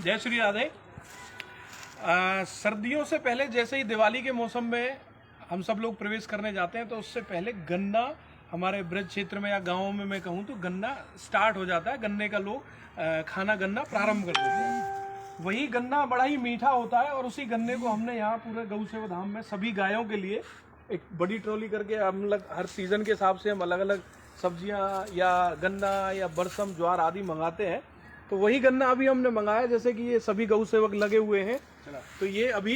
जय श्री राधे। सर्दियों से पहले जैसे ही दिवाली के मौसम में हम सब लोग प्रवेश करने जाते हैं तो उससे पहले गन्ना हमारे ब्रज क्षेत्र में या गाँव में मैं कहूँ तो गन्ना स्टार्ट हो जाता है। गन्ने का लोग खाना गन्ना प्रारंभ कर देते हैं। वही गन्ना बड़ा ही मीठा होता है और उसी गन्ने को हमने यहाँ पूरे गौ सेवा धाम में सभी गायों के लिए एक बड़ी ट्रॉली करके हम लोग हर सीज़न के हिसाब से हम अलग अलग सब्जियाँ या गन्ना या बरसम ज्वार आदि मंगाते हैं। तो वही गन्ना अभी हमने मंगाया, जैसे कि ये सभी गौ सेवक लगे हुए हैं। तो ये अभी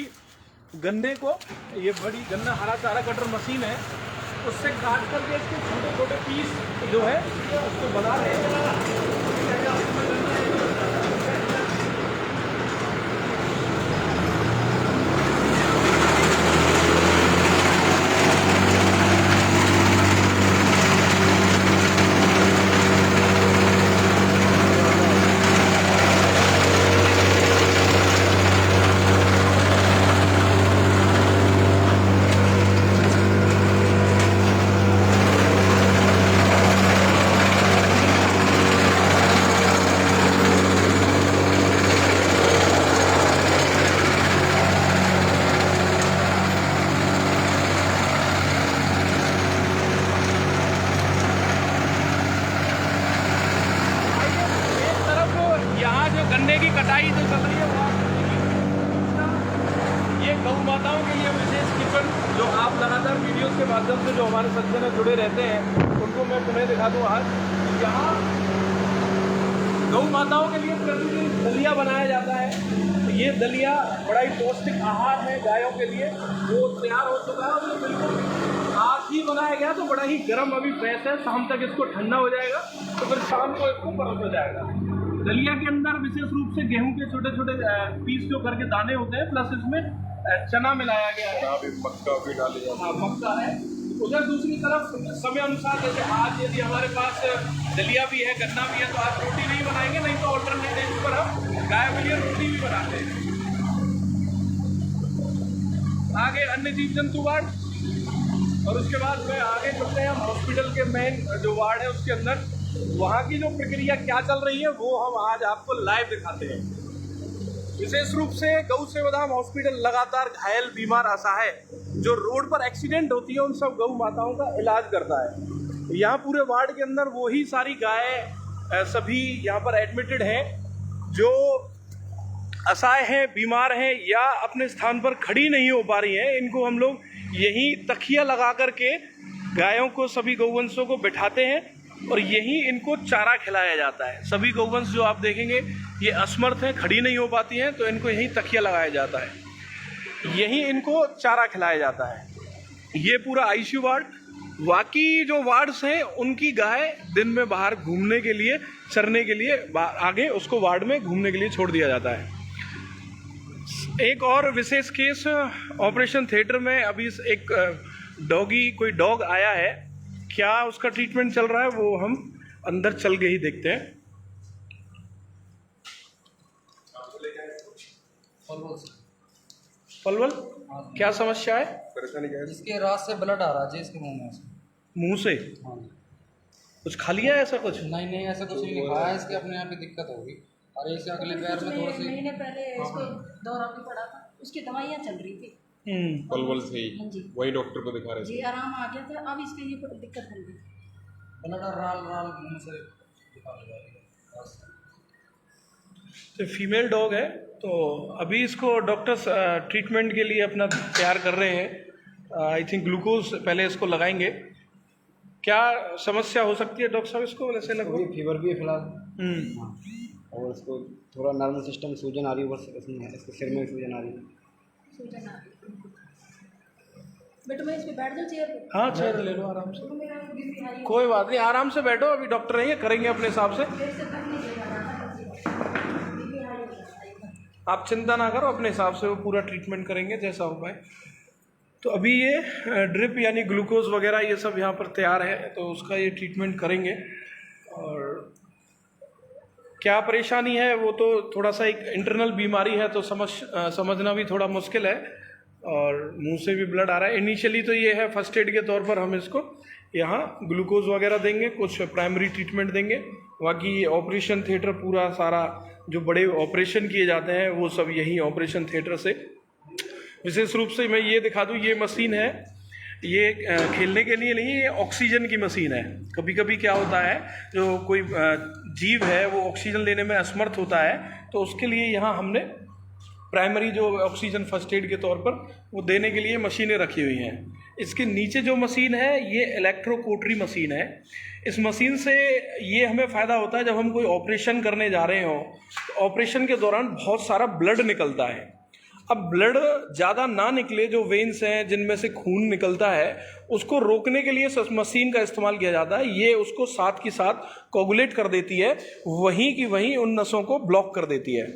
गन्ने को ये बड़ी गन्ना हरा चारा कटर मशीन है, उससे काट करके इसके छोटे छोटे पीस जो है उसको बना रहे हैं। गन्ने की कटाई जो चल रही है वो ये गौ माताओं के लिए विशेष किचन जो आप लगातार वीडियोस के माध्यम से जो हमारे सज्जन जुड़े रहते हैं उनको मैं पुनः दिखा दूँ। आज यहाँ गौ माताओं के लिए प्रतिदिन दलिया बनाया जाता है। तो ये दलिया बड़ा ही पौष्टिक आहार है गायों के लिए, वो तैयार हो चुका है और बिल्कुल आज ही बनाया गया। तो बड़ा ही गर्म अभी फ्रेश है, शाम तक इसको ठंडा हो जाएगा तो फिर शाम को इसको परोसा जाएगा। दलिया के अंदर विशेष रूप से गेहूं के छोटे छोटे पीस जो करके दाने होते हैं, प्लस इसमें चना मिलाया गया है, मक्का भी डाली जाती है। मक्का है। उधर दूसरी तरफ समय अनुसार जैसे आज यदि हमारे पास दलिया भी है, गन्ना भी है, तो आज रोटी नहीं बनाएंगे, नहीं तो ऑल्टरनेट डेज पर हम गाय के लिए रोटी भी बनाते हैं। आगे अन्य जीव जंतु वार्ड और उसके बाद में आगे चलते हैं हम हॉस्पिटल के मेन जो वार्ड है उसके अंदर। वहाँ की जो प्रक्रिया क्या चल रही है वो हम आज आपको लाइव दिखाते हैं। विशेष रूप से गौ सेवा धाम हॉस्पिटल लगातार घायल बीमार असहाय जो रोड पर एक्सीडेंट होती है उन सब गौ माताओं का इलाज करता है। यहाँ पूरे वार्ड के अंदर वही सारी गाय सभी यहाँ पर एडमिटेड हैं जो असहाय हैं, बीमार हैं या अपने स्थान पर खड़ी नहीं हो पा रही हैं। इनको हम लोग यहीं तकिया लगा करके गायों को, सभी गौवंशों को बिठाते हैं और यहीं इनको चारा खिलाया जाता है। सभी गौवंश जो आप देखेंगे ये असमर्थ हैं, खड़ी नहीं हो पाती हैं, तो इनको यहीं तकिया लगाया जाता है, यहीं इनको चारा खिलाया जाता है। ये पूरा आईसीयू वार्ड। बाकी जो वार्ड्स हैं उनकी गाय दिन में बाहर घूमने के लिए, चरने के लिए आगे उसको वार्ड में घूमने के लिए छोड़ दिया जाता है। एक और विशेष केस ऑपरेशन थिएटर में अभी एक कोई डॉग आया है, क्या उसका ट्रीटमेंट चल रहा है वो हम अंदर चल के ही देखते हैं। पलवल क्या समस्या है? परेशानी क्या है? इसके रात से ब्लड आ रहा है इसके मुंह से। हाँ। कुछ खा लिया है ऐसा कुछ? नहीं ऐसा कुछ नहीं खाया, इसके अपने यहाँ पे दिक्कत होगी। और इसे अगले पैर में थोड़ा सी महीने पहले इसको दौरा भी पड़ा था, उसकी दवाइयाँ चल रही थी पलवल से ही, वही डॉक्टर को दिखा रहे थे जी, आराम आ गया था। अब इसके ये दिक्कत बन गई, ब्लड और राल मुंह से निकाल जा रही है। तो फीमेल डॉग है, तो अभी इसको डॉक्टर्स ट्रीटमेंट के लिए अपना तैयार कर रहे हैं। आई थिंक ग्लूकोज पहले इसको लगाएंगे। क्या समस्या हो सकती है डॉक्टर साहब इसको? वैसे लगभग फीवर भी है फिलहाल, और इसको थोड़ा नर्वस सिस्टम सूजन आ रही है, बस इसके सिर में सूजन आ रही है। सूजन आ रही बेटा, मैं इस पे बैठ जाऊँ चेयर पे? हाँ, चेयर ले लो आराम से, तो मेरा बीपी हाई हो कोई बात नहीं, आराम से बैठो। अभी डॉक्टर हैं, ये करेंगे अपने हिसाब से, गया, इससे तक नहीं जाएगा, बीपी हाई हो जाता है। आप चिंता ना करो, अपने हिसाब से वो पूरा ट्रीटमेंट करेंगे जैसा हो पाए। तो अभी ये ड्रिप यानी ग्लूकोज वगैरह ये सब यहाँ पर तैयार है, तो उसका ये ट्रीटमेंट करेंगे। और क्या परेशानी है वो तो थोड़ा सा एक इंटरनल बीमारी है, तो समझना भी थोड़ा मुश्किल है। और मुंह से भी ब्लड आ रहा है। इनिशियली तो ये है फर्स्ट एड के तौर पर हम इसको यहाँ ग्लूकोज वगैरह देंगे, कुछ प्राइमरी ट्रीटमेंट देंगे, बाकी ऑपरेशन थिएटर पूरा सारा जो बड़े ऑपरेशन किए जाते हैं वो सब यही ऑपरेशन थिएटर से। विशेष रूप से मैं ये दिखा दूँ, ये मशीन है, ये खेलने के लिए नहीं, ये ऑक्सीजन की मशीन है। कभी कभी क्या होता है, जो कोई जीव है वो ऑक्सीजन लेने में असमर्थ होता है, तो उसके लिए यहाँ हमने प्राइमरी जो ऑक्सीजन फर्स्ट एड के तौर पर वो देने के लिए मशीनें रखी हुई हैं। इसके नीचे जो मशीन है ये इलेक्ट्रोकोटरी मशीन है। इस मशीन से ये हमें फ़ायदा होता है जब हम कोई ऑपरेशन करने जा रहे हों, तो ऑपरेशन के दौरान बहुत सारा ब्लड निकलता है। अब ब्लड ज़्यादा ना निकले, जो वेन्स हैं जिनमें से खून निकलता है, उसको रोकने के लिए इस मशीन का इस्तेमाल किया जाता है। ये उसको साथ के साथ कोगुलेट कर देती है, वहीं की वहीं उन नसों को ब्लॉक कर देती है।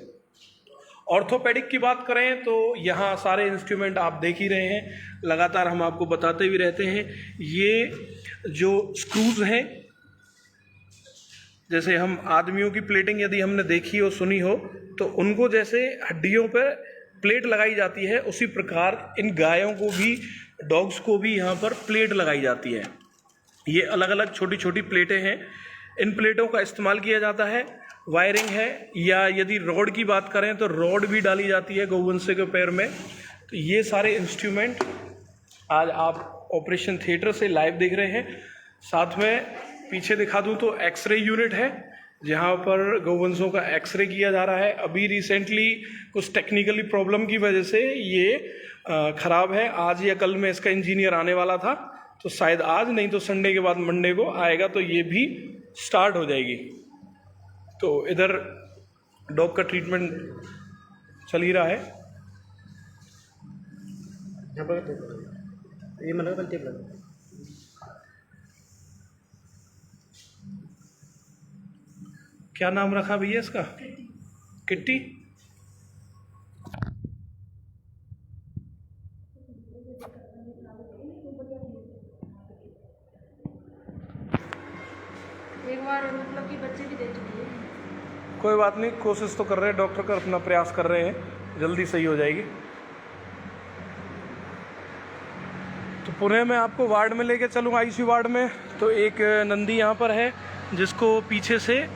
ऑर्थोपेडिक की बात करें तो यहाँ सारे इंस्ट्रूमेंट आप देख ही रहे हैं, लगातार हम आपको बताते भी रहते हैं। ये जो स्क्रूज हैं, जैसे हम आदमियों की प्लेटिंग यदि हमने देखी हो, सुनी हो, तो उनको जैसे हड्डियों पर प्लेट लगाई जाती है, उसी प्रकार इन गायों को भी, डॉग्स को भी यहाँ पर प्लेट लगाई जाती है। ये अलग अलग छोटी छोटी प्लेटें हैं, इन प्लेटों का इस्तेमाल किया जाता है। वायरिंग है, या यदि रॉड की बात करें तो रॉड भी डाली जाती है गौवंश के पैर में। तो ये सारे इंस्ट्रूमेंट आज आप ऑपरेशन थिएटर से लाइव देख रहे हैं। साथ में पीछे दिखा दूं तो एक्सरे यूनिट है, जहाँ पर गौवंशों का एक्सरे किया जा रहा है। अभी रिसेंटली कुछ टेक्निकली प्रॉब्लम की वजह से ये ख़राब है। आज या कल में इसका इंजीनियर आने वाला था, तो शायद आज नहीं तो संडे के बाद मंडे को आएगा, तो ये भी स्टार्ट हो जाएगी। तो इधर डॉग का ट्रीटमेंट चल ही रहा है। यहाँ पर ये मतलब टेप लगा। क्या नाम रखा भैया इसका? किट्टी। एक बार मतलब कि बच्चे भी दे चुकी है। कोई बात नहीं, कोशिश तो कर रहे हैं, डॉक्टर का अपना प्रयास कर रहे हैं, जल्दी सही हो जाएगी। तो पुणे में आपको वार्ड में लेके चलूँ, आईसीयू वार्ड में। तो एक नंदी यहाँ पर है जिसको पीछे से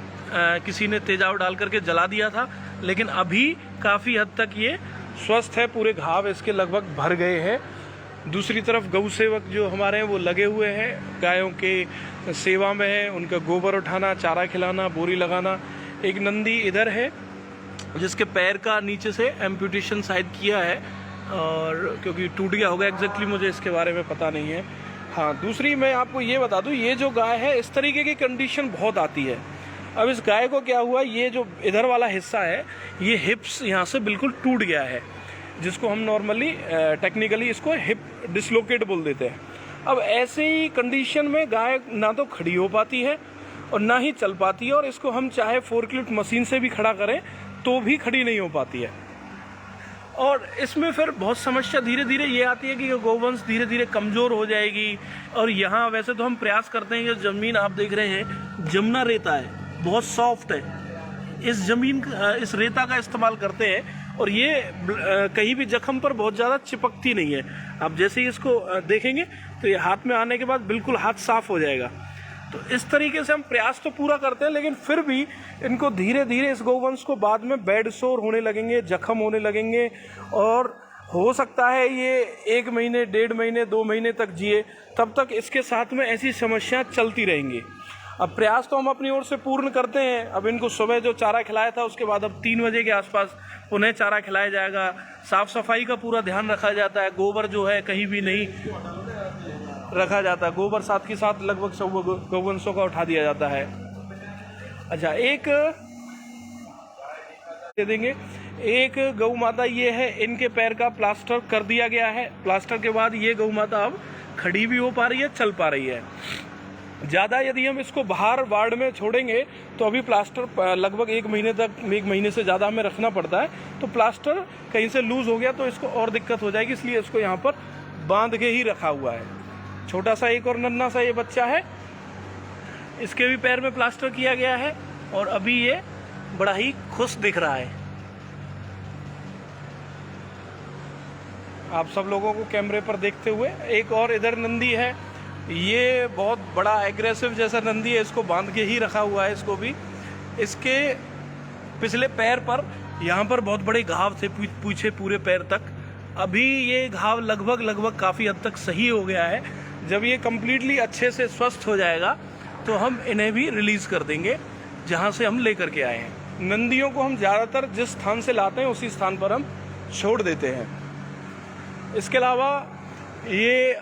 किसी ने तेजाब डाल करके जला दिया था, लेकिन अभी काफ़ी हद तक ये स्वस्थ है, पूरे घाव इसके लगभग भर गए हैं। दूसरी तरफ गौ सेवक जो हमारे हैं वो लगे हुए हैं, गायों के सेवा में है, उनका गोबर उठाना, चारा खिलाना, बोरी लगाना। एक नंदी इधर है जिसके पैर का नीचे से एम्पुटेशन शायद किया है, और क्योंकि टूट गया होगा, एग्जैक्टली मुझे इसके बारे में पता नहीं है। हाँ, दूसरी मैं आपको ये बता दूँ, ये जो गाय है इस तरीके की कंडीशन बहुत आती है। अब इस गाय को क्या हुआ, ये जो इधर वाला हिस्सा है, ये हिप्स यहाँ से बिल्कुल टूट गया है, जिसको हम नॉर्मली टेक्निकली इसको हिप डिसलोकेट बोल देते हैं। अब ऐसे ही कंडीशन में गाय ना तो खड़ी हो पाती है और ना ही चल पाती है, और इसको हम चाहे फोर्कलिफ्ट मशीन से भी खड़ा करें तो भी खड़ी नहीं हो पाती है। और इसमें फिर बहुत समस्या धीरे धीरे ये आती है कि गौवंश धीरे धीरे कमज़ोर हो जाएगी। और यहाँ वैसे तो हम प्रयास करते हैं, कि ज़मीन आप देख रहे हैं जमुना रेता है, बहुत सॉफ्ट है, इस ज़मीन इस रेता का इस्तेमाल करते हैं, और ये कहीं भी जख्म पर बहुत ज़्यादा चिपकती नहीं है। आप जैसे ही इसको देखेंगे तो ये हाथ में आने के बाद बिल्कुल हाथ साफ हो जाएगा। तो इस तरीके से हम प्रयास तो पूरा करते हैं, लेकिन फिर भी इनको धीरे धीरे इस गौवंश को बाद में बेड सोर होने लगेंगे, जख्म होने लगेंगे, और हो सकता है ये 1 महीने, 1.5 महीने, 2 महीने तक जिए, तब तक इसके साथ में ऐसी समस्याएं चलती रहेंगी। अब प्रयास तो हम अपनी ओर से पूर्ण करते हैं। अब इनको सुबह जो चारा खिलाया था, उसके बाद अब 3 बजे के आसपास पुनः चारा खिलाया जाएगा। साफ़ सफाई का पूरा ध्यान रखा जाता है, गोबर जो है कहीं भी नहीं रखा जाता है, गोबर साथ के साथ लगभग सब गौवंशों का उठा दिया जाता है। अच्छा, एक दे देंगे, एक गौ माता ये है, इनके पैर का प्लास्टर कर दिया गया है। प्लास्टर के बाद ये गौ माता अब खड़ी भी हो पा रही है, चल पा रही है। ज़्यादा यदि हम इसको बाहर वार्ड में छोड़ेंगे तो अभी प्लास्टर लगभग 1 महीने तक, 1 महीने से ज़्यादा हमें रखना पड़ता है। तो प्लास्टर कहीं से लूज़ हो गया तो इसको और दिक्कत हो जाएगी, इसलिए इसको यहाँ पर बांध के ही रखा हुआ है। छोटा सा एक और नन्हा सा ये बच्चा है, इसके भी पैर में प्लास्टर किया गया है, और अभी ये बड़ा ही खुश दिख रहा है। आप सब लोगों को कैमरे पर देखते हुए, एक और इधर नंदी है, ये बहुत बड़ा एग्रेसिव जैसा नंदी है, इसको बांध के ही रखा हुआ है। इसको भी, इसके पिछले पैर पर यहाँ पर बहुत बड़े घाव थे, पीछे पूरे पैर तक। अभी ये घाव लगभग काफ़ी हद तक सही हो गया है। जब ये कम्प्लीटली अच्छे से स्वस्थ हो जाएगा तो हम इन्हें भी रिलीज़ कर देंगे जहाँ से हम लेकर के आए हैं। नंदियों को हम ज़्यादातर जिस स्थान से लाते हैं उसी स्थान पर हम छोड़ देते हैं। इसके अलावा ये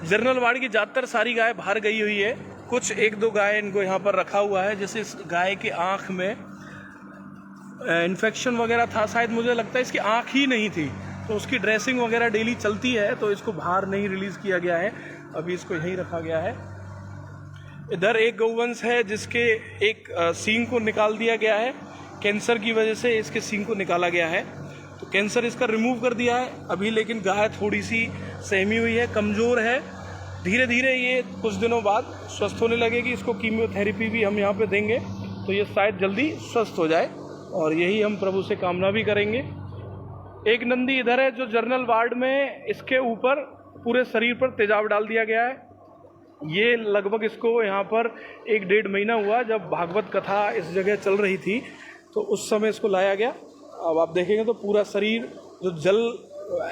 जनरल वार्ड की ज़्यादातर सारी गाय बाहर गई हुई है। कुछ एक दो गाय इनको यहाँ पर रखा हुआ है। जैसे इस गाय के आँख में इन्फेक्शन वगैरह था, शायद मुझे लगता है इसकी आँख ही नहीं थी, तो उसकी ड्रेसिंग वगैरह डेली चलती है, तो इसको बाहर नहीं रिलीज़ किया गया है, अभी इसको यहीं रखा गया है। इधर एक गौवंश है जिसके एक सींग को निकाल दिया गया है, कैंसर की वजह से इसके सींग को निकाला गया है, तो कैंसर इसका रिमूव कर दिया है अभी। लेकिन गाय थोड़ी सी सहमी हुई है, कमज़ोर है, धीरे धीरे ये कुछ दिनों बाद स्वस्थ होने लगेगी। इसको कीमोथेरेपी भी हम यहाँ पे देंगे तो ये शायद जल्दी स्वस्थ हो जाए, और यही हम प्रभु से कामना भी करेंगे। एक नंदी इधर है जो जनरल वार्ड में, इसके ऊपर पूरे शरीर पर तेजाब डाल दिया गया है। ये लगभग इसको यहाँ पर 1-1.5 महीना हुआ, जब भागवत कथा इस जगह चल रही थी तो उस समय इसको लाया गया। अब आप देखेंगे तो पूरा शरीर जो जल,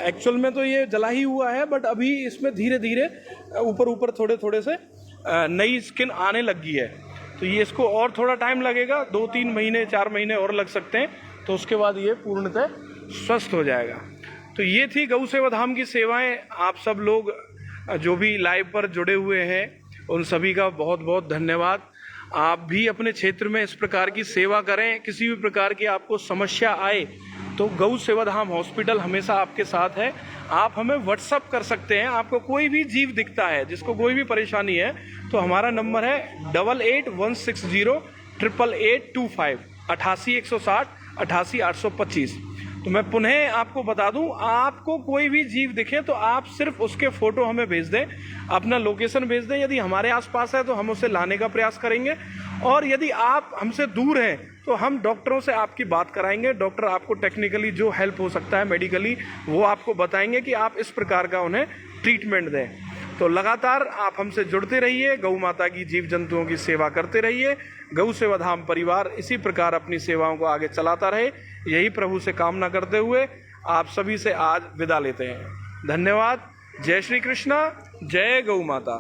एक्चुअल में तो ये जला ही हुआ है, बट अभी इसमें धीरे धीरे ऊपर थोड़े से नई स्किन आने लगी है। तो ये इसको और थोड़ा टाइम लगेगा, 2-3 महीने 4 महीने और लग सकते हैं, तो उसके बाद ये पूर्णतः स्वस्थ हो जाएगा। तो ये थी गौ सेवा धाम की सेवाएं। आप सब लोग जो भी लाइव पर जुड़े हुए हैं उन सभी का बहुत बहुत धन्यवाद। आप भी अपने क्षेत्र में इस प्रकार की सेवा करें। किसी भी प्रकार की आपको समस्या आए तो गौ सेवा धाम हॉस्पिटल हमेशा आपके साथ है। आप हमें व्हाट्सअप कर सकते हैं। आपको कोई भी जीव दिखता है जिसको कोई भी परेशानी है तो हमारा नंबर है 8816088825 88 160 88 825। तो मैं पुनः आपको बता दूं, आपको कोई भी जीव दिखे तो आप सिर्फ उसके फ़ोटो हमें भेज दें, अपना लोकेशन भेज दें। यदि हमारे आसपास है तो हम उसे लाने का प्रयास करेंगे, और यदि आप हमसे दूर हैं तो हम डॉक्टरों से आपकी बात कराएंगे। डॉक्टर आपको टेक्निकली जो हेल्प हो सकता है मेडिकली, वो आपको बताएंगे कि आप इस प्रकार का उन्हें ट्रीटमेंट दें। तो लगातार आप हमसे जुड़ते रहिए, गौ माता की जीव जंतुओं की सेवा करते रहिए। गौ सेवा धाम परिवार इसी प्रकार अपनी सेवाओं को आगे चलाता रहे, यही प्रभु से कामना करते हुए आप सभी से आज विदा लेते हैं। धन्यवाद। जय श्री कृष्णा, जय गौ माता।